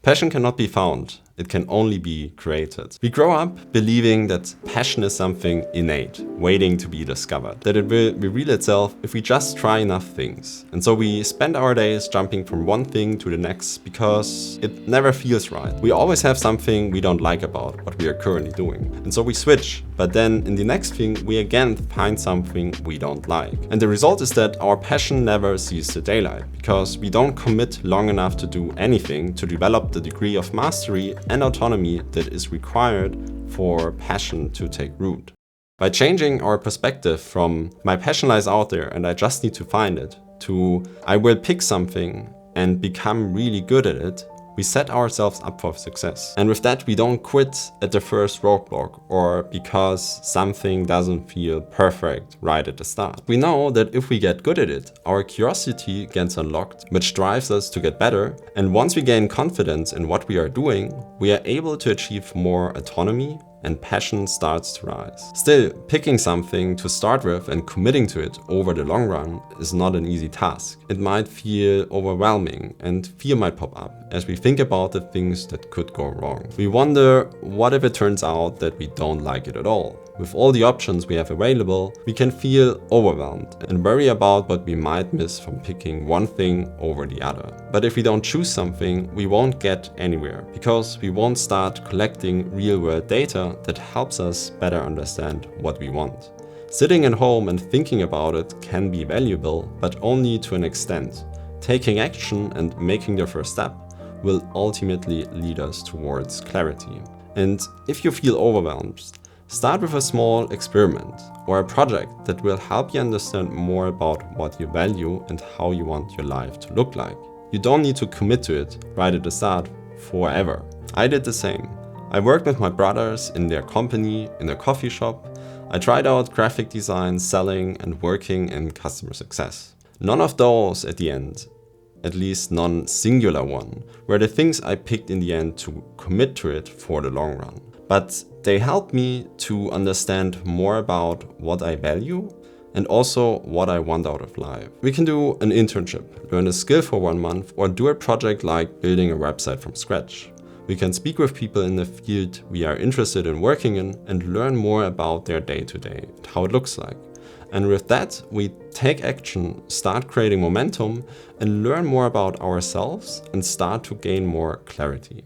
Passion cannot be found, it can only be created. We grow up believing that passion is something innate, waiting to be discovered, that it will reveal itself if we just try enough things. And so we spend our days jumping from one thing to the next because it never feels right. We always have something we don't like about what we are currently doing. And so we switch, but then in the next thing we again find something we don't like. And the result is that our passion never sees the daylight, because we don't commit long enough to do anything to develop the degree of mastery and autonomy that is required for passion to take root. By changing our perspective from "my passion lies out there and I just need to find it" to "I will pick something and become really good at it," we set ourselves up for success. And with that, we don't quit at the first roadblock or because something doesn't feel perfect right at the start. We know that if we get good at it, our curiosity gets unlocked, which drives us to get better. And once we gain confidence in what we are doing, we are able to achieve more autonomy, and passion starts to rise. Still, picking something to start with and committing to it over the long run is not an easy task. It might feel overwhelming and fear might pop up as we think about the things that could go wrong. We wonder, what if it turns out that we don't like it at all? With all the options we have available, we can feel overwhelmed and worry about what we might miss from picking one thing over the other. But if we don't choose something, we won't get anywhere, because we won't start collecting real-world data that helps us better understand what we want. Sitting at home and thinking about it can be valuable, but only to an extent. Taking action and making the first step will ultimately lead us towards clarity. And if you feel overwhelmed, start with a small experiment or a project that will help you understand more about what you value and how you want your life to look like. You don't need to commit to it right at the start forever. I did the same. I worked with my brothers in their company in a coffee shop. I tried out graphic design, selling, and working in customer success. None of those at the end, at least none singular one, were the things I picked in the end to commit to it for the long run. But they helped me to understand more about what I value and also what I want out of life. We can do an internship, learn a skill for 1 month, or do a project like building a website from scratch. We can speak with people in the field we are interested in working in and learn more about their day-to-day and how it looks like. And with that, we take action, start creating momentum, and learn more about ourselves and start to gain more clarity.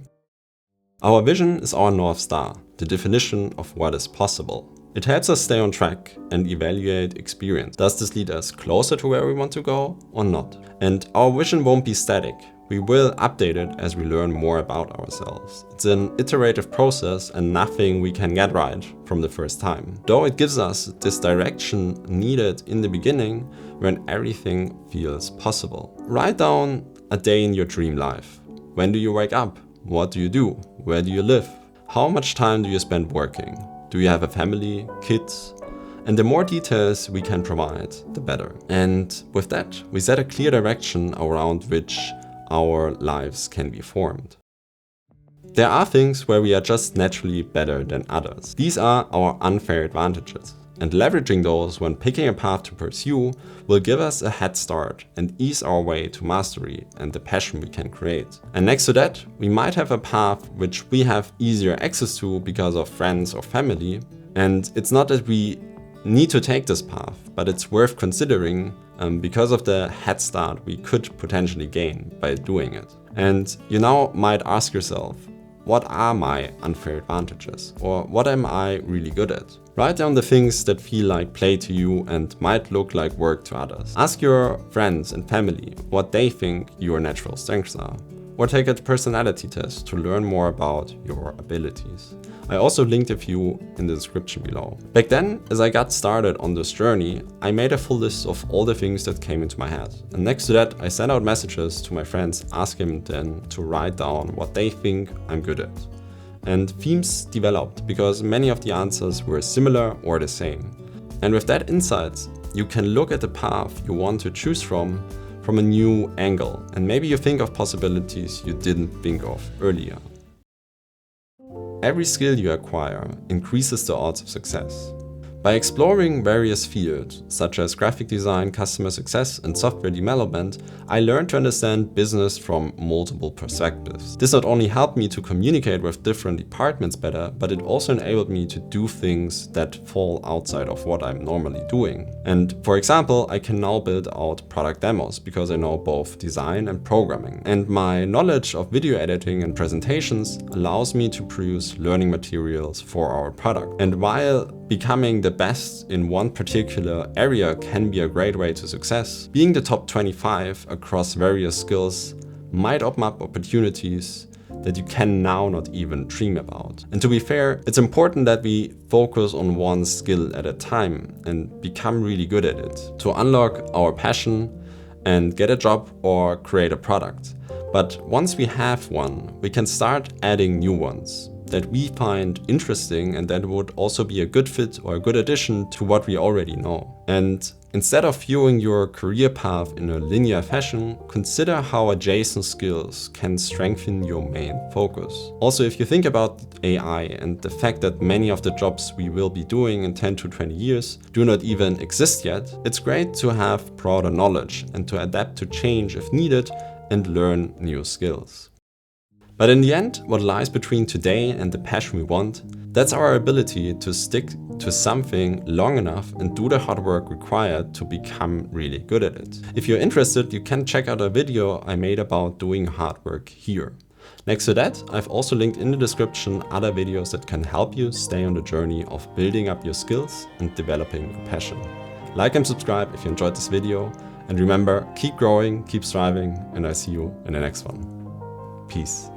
Our vision is our North Star, the definition of what is possible. It helps us stay on track and evaluate experience. Does this lead us closer to where we want to go or not? And our vision won't be static. We will update it as we learn more about ourselves. It's an iterative process and nothing we can get right from the first time. Though it gives us this direction needed in the beginning when everything feels possible. Write down a day in your dream life. When do you wake up? What do you do? Where do you live? How much time do you spend working? Do you have a family, kids? And the more details we can provide, the better. And with that, we set a clear direction around which our lives can be formed. There are things where we are just naturally better than others. These are our unfair advantages. And leveraging those when picking a path to pursue will give us a head start and ease our way to mastery and the passion we can create. And next to that, we might have a path which we have easier access to because of friends or family. And it's not that we need to take this path, but it's worth considering because of the head start we could potentially gain by doing it. And you now might ask yourself, what are my unfair advantages? Or what am I really good at? Write down the things that feel like play to you and might look like work to others. Ask your friends and family what they think your natural strengths are. Or take a personality test to learn more about your abilities. I also linked a few in the description below. Back then, as I got started on this journey, I made a full list of all the things that came into my head. And next to that, I sent out messages to my friends asking them to write down what they think I'm good at. And themes developed because many of the answers were similar or the same. And with that insight, you can look at the path you want to choose from a new angle, and maybe you think of possibilities you didn't think of earlier. Every skill you acquire increases the odds of success. By exploring various fields, such as graphic design, customer success, and software development, I learned to understand business from multiple perspectives. This not only helped me to communicate with different departments better, but it also enabled me to do things that fall outside of what I'm normally doing. And for example, I can now build out product demos because I know both design and programming. And my knowledge of video editing and presentations allows me to produce learning materials for our product. And while becoming the best in one particular area can be a great way to success, being the top 25 across various skills might open up opportunities that you can now not even dream about. And to be fair, it's important that we focus on one skill at a time and become really good at it to unlock our passion and get a job or create a product. But once we have one, we can start adding new ones that we find interesting and that would also be a good fit or a good addition to what we already know. And instead of viewing your career path in a linear fashion, consider how adjacent skills can strengthen your main focus. Also, if you think about AI and the fact that many of the jobs we will be doing in 10 to 20 years do not even exist yet, it's great to have broader knowledge and to adapt to change if needed and learn new skills. But in the end, what lies between today and the passion we want, that's our ability to stick to something long enough and do the hard work required to become really good at it. If you're interested, you can check out a video I made about doing hard work here. Next to that, I've also linked in the description other videos that can help you stay on the journey of building up your skills and developing your passion. Like and subscribe if you enjoyed this video, and remember, keep growing, keep striving, and I'll see you in the next one. Peace.